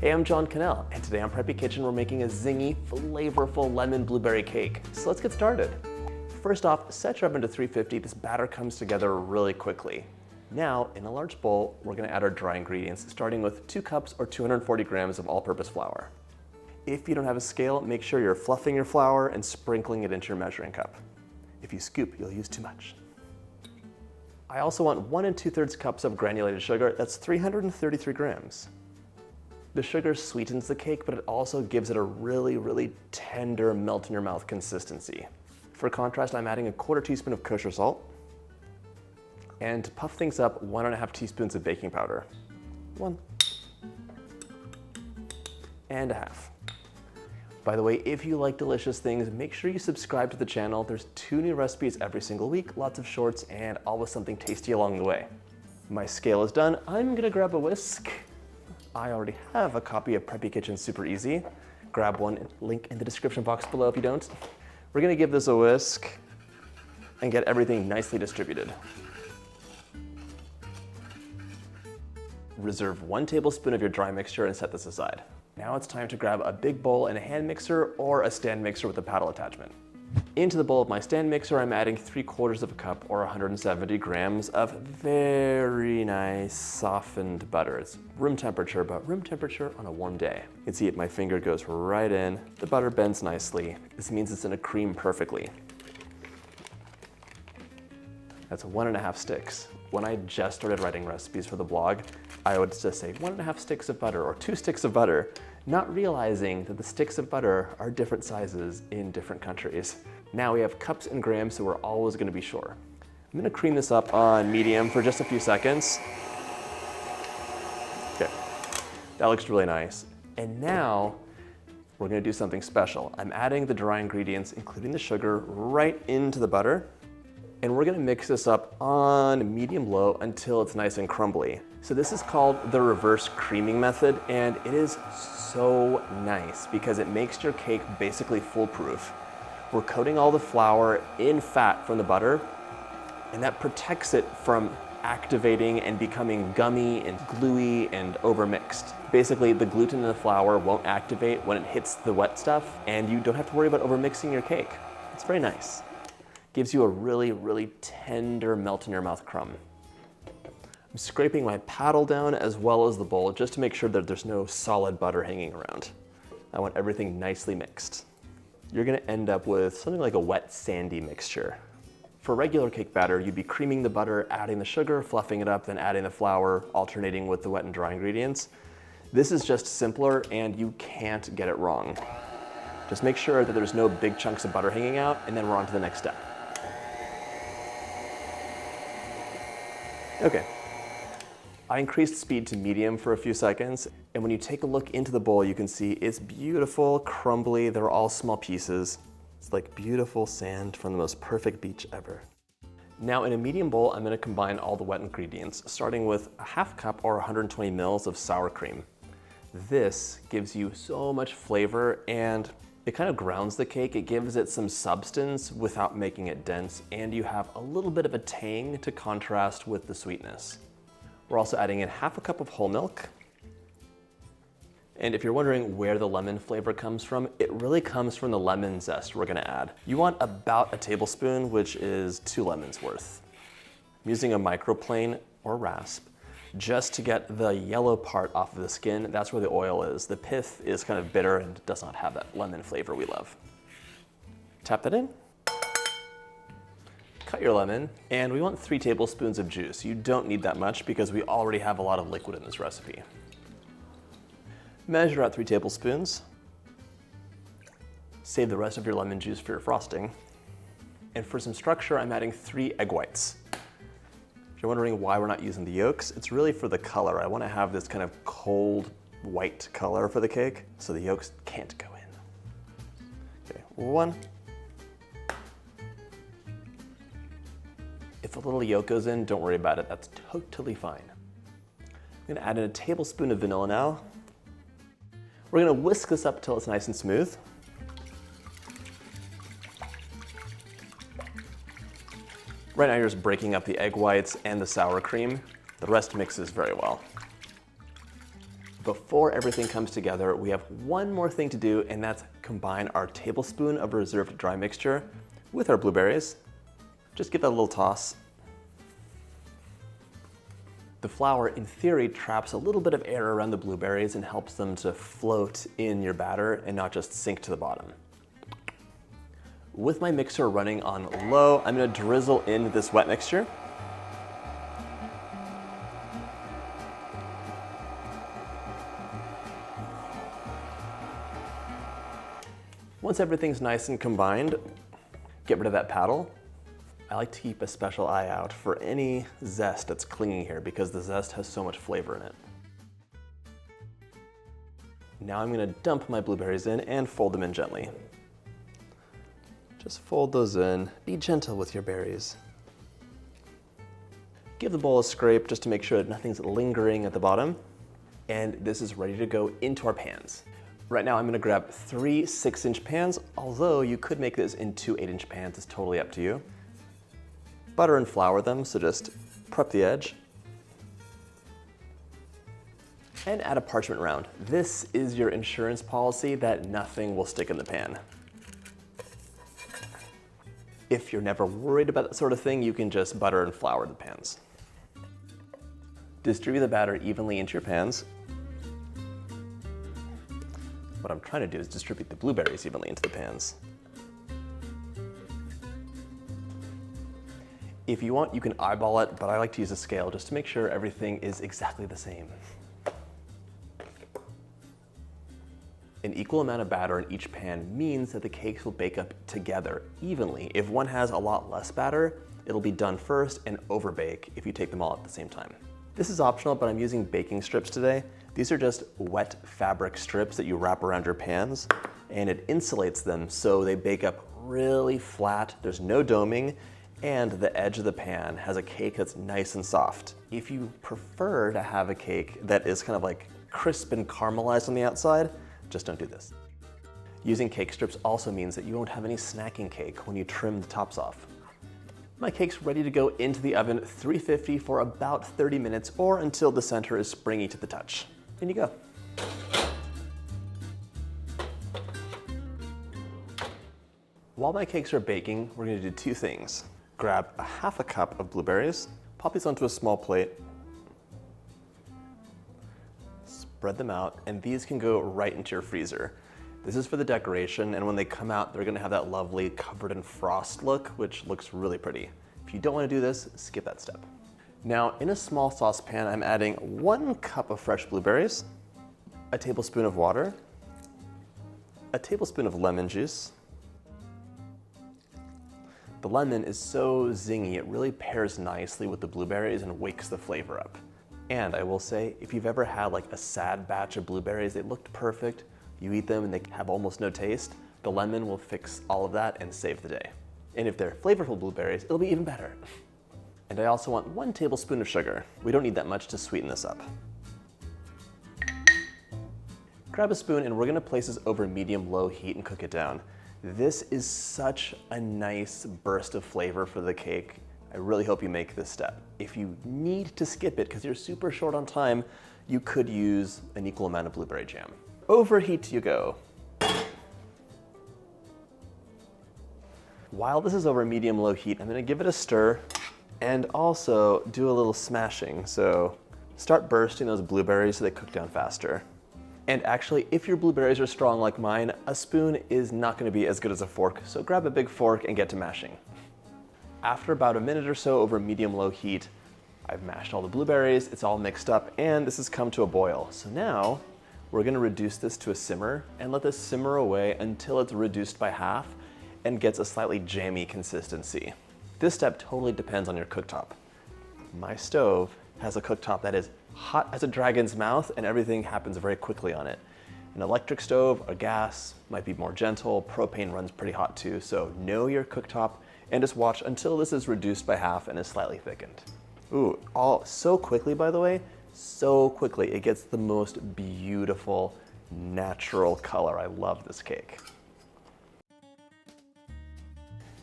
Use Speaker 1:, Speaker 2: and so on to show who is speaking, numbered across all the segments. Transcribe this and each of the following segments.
Speaker 1: Hey, I'm John Cannell, and today on Preppy Kitchen we're making a zingy, flavorful lemon blueberry cake. So let's get started. First off, set your oven to 350. This batter comes together really quickly. Now, in a large bowl, we're gonna add our dry ingredients, starting with 2 cups or 240 grams of all-purpose flour. If you don't have a scale, make sure you're fluffing your flour and sprinkling it into your measuring cup. If you scoop, you'll use too much. I also want 1 2/3 cups of granulated sugar. That's 333 grams. The sugar sweetens the cake, but it also gives it a really tender, melt in your mouth consistency. For contrast, I'm adding a 1/4 teaspoon of kosher salt. And to puff things up, 1 1/2 teaspoons of baking powder. 1 1/2. By the way, if you like delicious things, make sure you subscribe to the channel. There's 2 new recipes every single week, lots of shorts, and always something tasty along the way. My scale is done. I'm gonna grab a whisk. I already have a copy of Preppy Kitchen Super Easy. Grab one, link in the description box below if you don't. We're gonna give this a whisk and get everything nicely distributed. Reserve 1 tablespoon of your dry mixture and set this aside. Now it's time to grab a big bowl and a hand mixer or a stand mixer with a paddle attachment. Into the bowl of my stand mixer, I'm adding 3/4 cup or 170 grams of very nice softened butter. It's room temperature, but room temperature on a warm day. You can see it, my finger goes right in. The butter bends nicely. This means it's gonna cream perfectly. That's 1 1/2 sticks. When I just started writing recipes for the blog, I would just say 1 1/2 sticks of butter or 2 sticks of butter, not realizing that the sticks of butter are different sizes in different countries. Now we have cups and grams, so we're always gonna be sure. I'm gonna cream this up on medium for just a few seconds. Okay, that looks really nice. And now we're gonna do something special. I'm adding the dry ingredients, including the sugar, right into the butter. And we're gonna mix this up on medium-low until it's nice and crumbly. So this is called the reverse creaming method, and it is so nice because it makes your cake basically foolproof. We're coating all the flour in fat from the butter, and that protects it from activating and becoming gummy and gluey and overmixed. Basically, the gluten in the flour won't activate when it hits the wet stuff, and you don't have to worry about overmixing your cake. It's very nice. Gives you a really tender melt in your mouth crumb. I'm scraping my paddle down as well as the bowl just to make sure that there's no solid butter hanging around. I want everything nicely mixed. You're gonna end up with something like a wet, sandy mixture. For regular cake batter, you'd be creaming the butter, adding the sugar, fluffing it up, then adding the flour, alternating with the wet and dry ingredients. This is just simpler and you can't get it wrong. Just make sure that there's no big chunks of butter hanging out, and then we're on to the next step. Okay, I increased speed to medium for a few seconds, and when you take a look into the bowl, you can see it's beautiful, crumbly, they're all small pieces. It's like beautiful sand from the most perfect beach ever. Now in a medium bowl, I'm gonna combine all the wet ingredients, starting with a 1/2 cup or 120 mils of sour cream. This gives you so much flavor and it kind of grounds the cake. It gives it some substance without making it dense, and you have a little bit of a tang to contrast with the sweetness. We're also adding in 1/2 cup of whole milk. And if you're wondering where the lemon flavor comes from, it really comes from the lemon zest we're gonna add. You want about a tablespoon, which is 2 lemons worth. I'm using a microplane or rasp just to get the yellow part off of the skin. That's where the oil is. The pith is kind of bitter and does not have that lemon flavor we love. Tap that in. Cut your lemon, and we want 3 tablespoons of juice. You don't need that much because we already have a lot of liquid in this recipe. Measure out 3 tablespoons. Save the rest of your lemon juice for your frosting. And for some structure, I'm adding 3 egg whites. If you're wondering why we're not using the yolks, it's really for the color. I want to have this kind of cold white color for the cake, so the yolks can't go in. Okay, 1. If a little yolk goes in, don't worry about it. That's totally fine. I'm gonna add in a tablespoon of vanilla now. We're gonna whisk this up till it's nice and smooth. Right now you're just breaking up the egg whites and the sour cream. The rest mixes very well. Before everything comes together, we have one more thing to do, and that's combine our tablespoon of reserved dry mixture with our blueberries. Just give that a little toss. The flour, in theory, traps a little bit of air around the blueberries and helps them to float in your batter and not just sink to the bottom. With my mixer running on low, I'm gonna drizzle in this wet mixture. Once everything's nice and combined, get rid of that paddle. I like to keep a special eye out for any zest that's clinging here because the zest has so much flavor in it. Now I'm gonna dump my blueberries in and fold them in gently. Just fold those in. Be gentle with your berries. Give the bowl a scrape just to make sure that nothing's lingering at the bottom. And this is ready to go into our pans. Right now I'm gonna grab 3 6-inch pans, although you could make this in 2 8-inch pans, it's totally up to you. Butter and flour them, so just prep the edge. And add a parchment round. This is your insurance policy that nothing will stick in the pan. If you're never worried about that sort of thing, you can just butter and flour the pans. Distribute the batter evenly into your pans. What I'm trying to do is distribute the blueberries evenly into the pans. If you want, you can eyeball it, but I like to use a scale just to make sure everything is exactly the same. An equal amount of batter in each pan means that the cakes will bake up together evenly. If one has a lot less batter, it'll be done first and overbake if you take them all at the same time. This is optional, but I'm using baking strips today. These are just wet fabric strips that you wrap around your pans, and it insulates them so they bake up really flat. There's no doming, and the edge of the pan has a cake that's nice and soft. If you prefer to have a cake that is kind of like crisp and caramelized on the outside, just don't do this. Using cake strips also means that you won't have any snacking cake when you trim the tops off. My cake's ready to go into the oven, 350 for about 30 minutes or until the center is springy to the touch. In you go. While my cakes are baking, we're gonna do 2 things. Grab a half a cup of blueberries, pop these onto a small plate, spread them out, and these can go right into your freezer. This is for the decoration, and when they come out, they're gonna have that lovely covered in frost look, which looks really pretty. If you don't wanna do this, skip that step. Now, in a small saucepan, I'm adding 1 cup of fresh blueberries, a tablespoon of water, a tablespoon of lemon juice. The lemon is so zingy, it really pairs nicely with the blueberries and wakes the flavor up. And I will say, if you've ever had like a sad batch of blueberries, they looked perfect, you eat them and they have almost no taste, the lemon will fix all of that and save the day. And if they're flavorful blueberries, it'll be even better. And I also want 1 tablespoon of sugar. We don't need that much to sweeten this up. Grab a spoon and we're gonna place this over medium-low heat and cook it down. This is such a nice burst of flavor for the cake. I really hope you make this step. If you need to skip it because you're super short on time, you could use an equal amount of blueberry jam. Overheat you go. While this is over medium-low heat, I'm gonna give it a stir and also do a little smashing. So start bursting those blueberries so they cook down faster. And actually, if your blueberries are strong like mine, a spoon is not gonna be as good as a fork, so grab a big fork and get to mashing. After about a minute or so over medium-low heat, I've mashed all the blueberries, it's all mixed up, and this has come to a boil. So now, we're gonna reduce this to a simmer and let this simmer away until it's reduced by half and gets a slightly jammy consistency. This step totally depends on your cooktop. My stove has a cooktop that is hot as a dragon's mouth and everything happens very quickly on it. An electric stove or gas might be more gentle, propane runs pretty hot too, so know your cooktop and just watch until this is reduced by half and is slightly thickened. Ooh, all so quickly, by the way, so quickly. It gets the most beautiful, natural color. I love this cake.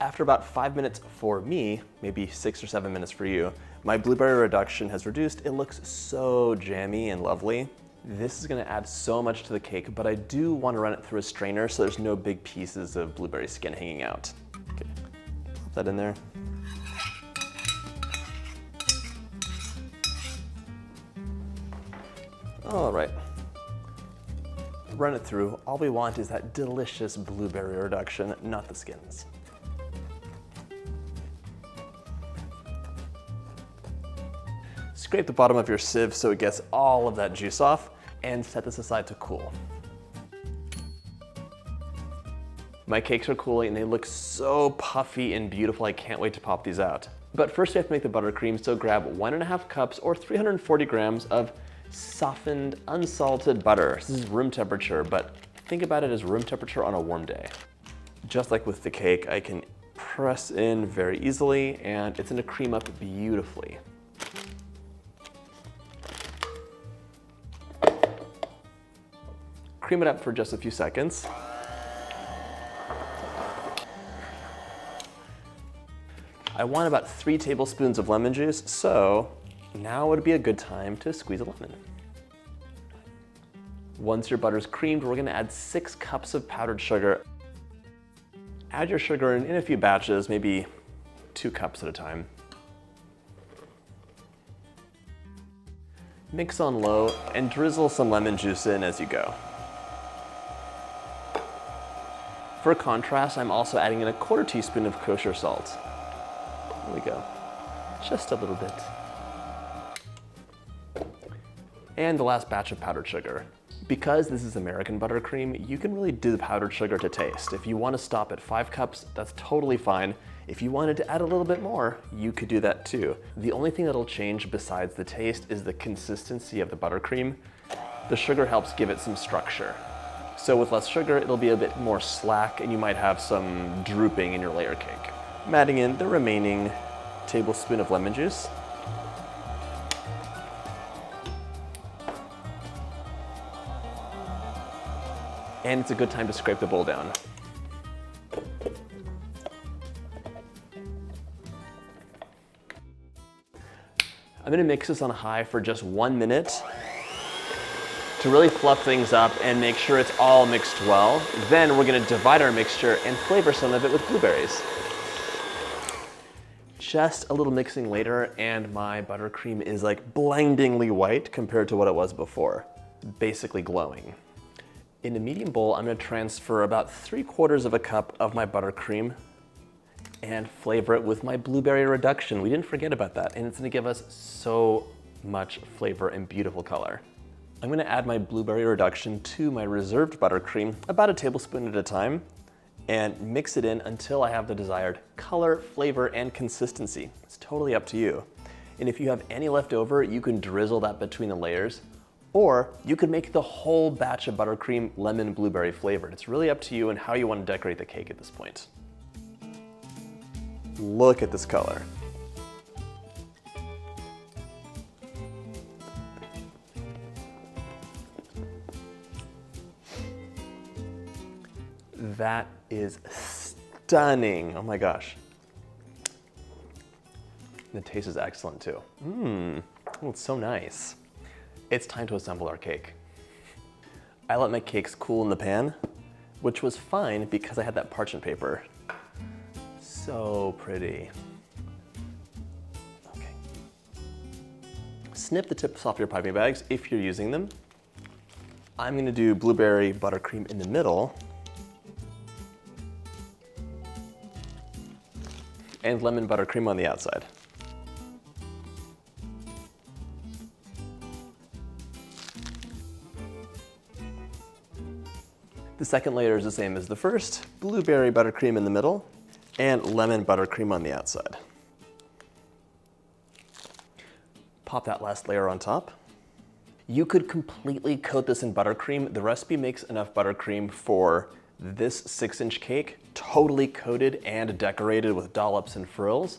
Speaker 1: After about 5 minutes for me, maybe 6 or 7 minutes for you, my blueberry reduction has reduced. It looks so jammy and lovely. This is gonna add so much to the cake, but I do want to run it through a strainer so there's no big pieces of blueberry skin hanging out. Okay, pop that in there. All right, run it through. All we want is that delicious blueberry reduction, not the skins. Scrape the bottom of your sieve so it gets all of that juice off, and set this aside to cool. My cakes are cooling and they look so puffy and beautiful, I can't wait to pop these out. But first we have to make the buttercream, so grab 1.5 cups or 340 grams of softened, unsalted butter. This is room temperature, but think about it as room temperature on a warm day. Just like with the cake, I can press in very easily and it's gonna cream up beautifully. Cream it up for just a few seconds. I want about 3 tablespoons of lemon juice, so now would be a good time to squeeze a lemon. Once your butter's creamed, we're gonna add 6 cups of powdered sugar. Add your sugar in a few batches, maybe 2 cups at a time. Mix on low and drizzle some lemon juice in as you go. For contrast, I'm also adding in a 1/4 teaspoon of kosher salt. There we go, just a little bit. And the last batch of powdered sugar. Because this is American buttercream, you can really do the powdered sugar to taste. If you want to stop at 5 cups, that's totally fine. If you wanted to add a little bit more, you could do that too. The only thing that'll change besides the taste is the consistency of the buttercream. The sugar helps give it some structure. So with less sugar, it'll be a bit more slack and you might have some drooping in your layer cake. I'm adding in the remaining tablespoon of lemon juice. And it's a good time to scrape the bowl down. I'm gonna mix this on high for just 1 minute to really fluff things up and make sure it's all mixed well. Then we're gonna divide our mixture and flavor some of it with blueberries. Just a little mixing later and my buttercream is like blindingly white compared to what it was before, basically glowing. In a medium bowl, I'm gonna transfer about 3/4 of a cup of my buttercream and flavor it with my blueberry reduction. We didn't forget about that, and it's gonna give us so much flavor and beautiful color. I'm gonna add my blueberry reduction to my reserved buttercream, about a tablespoon at a time, and mix it in until I have the desired color, flavor, and consistency. It's totally up to you. And if you have any left over, you can drizzle that between the layers, or you could make the whole batch of buttercream lemon blueberry flavored. It's really up to you and how you want to decorate the cake at this point. Look at this color. That is stunning. Oh my gosh. The taste is excellent too. Oh, it's so nice. It's time to assemble our cake. I let my cakes cool in the pan, which was fine because I had that parchment paper. So pretty. Okay. Snip the tips off your piping bags if you're using them. I'm gonna do blueberry buttercream in the middle and lemon buttercream on the outside. The second layer is the same as the first, blueberry buttercream in the middle and lemon buttercream on the outside. Pop that last layer on top. You could completely coat this in buttercream. The recipe makes enough buttercream for this 6-inch cake, totally coated and decorated with dollops and frills,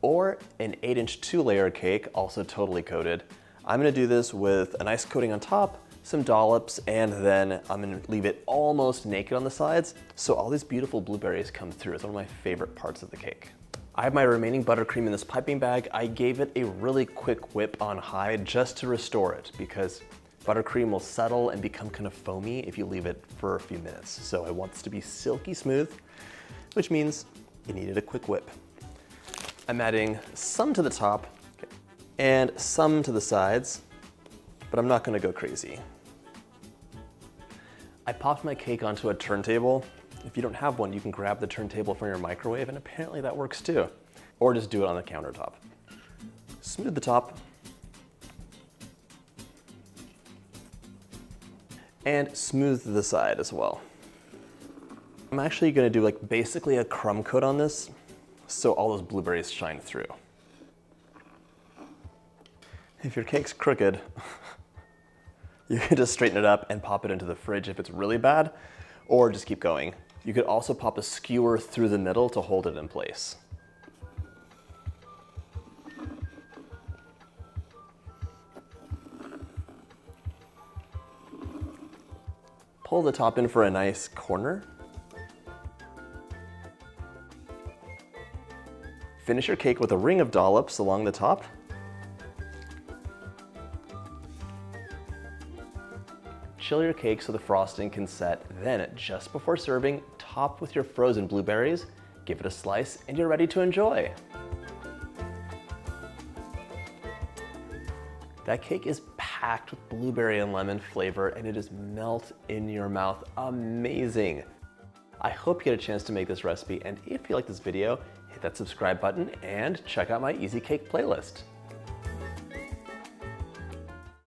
Speaker 1: or an 8-inch 2-layer cake, also totally coated. I'm gonna do this with a nice coating on top, some dollops, and then I'm gonna leave it almost naked on the sides, so all these beautiful blueberries come through. It's one of my favorite parts of the cake. I have my remaining buttercream in this piping bag. I gave it a really quick whip on high just to restore it because Buttercream will settle and become kind of foamy if you leave it for a few minutes. So I want this to be silky smooth, which means it needed a quick whip. I'm adding some to the top and some to the sides, but I'm not gonna go crazy. I popped my cake onto a turntable. If you don't have one, you can grab the turntable from your microwave, and apparently that works too. Or just do it on the countertop. Smooth the top. And smooth the side as well. I'm actually gonna do like basically a crumb coat on this so all those blueberries shine through. If your cake's crooked, you can just straighten it up and pop it into the fridge if it's really bad, or just keep going. You could also pop a skewer through the middle to hold it in place. Pull the top in for a nice corner. Finish your cake with a ring of dollops along the top. Chill your cake so the frosting can set. Then, just before serving, top with your frozen blueberries, give it a slice, and you're ready to enjoy. That cake is packed with blueberry and lemon flavor, and it is melt in your mouth. Amazing. I hope you get a chance to make this recipe, and if you like this video, hit that subscribe button and check out my easy cake playlist.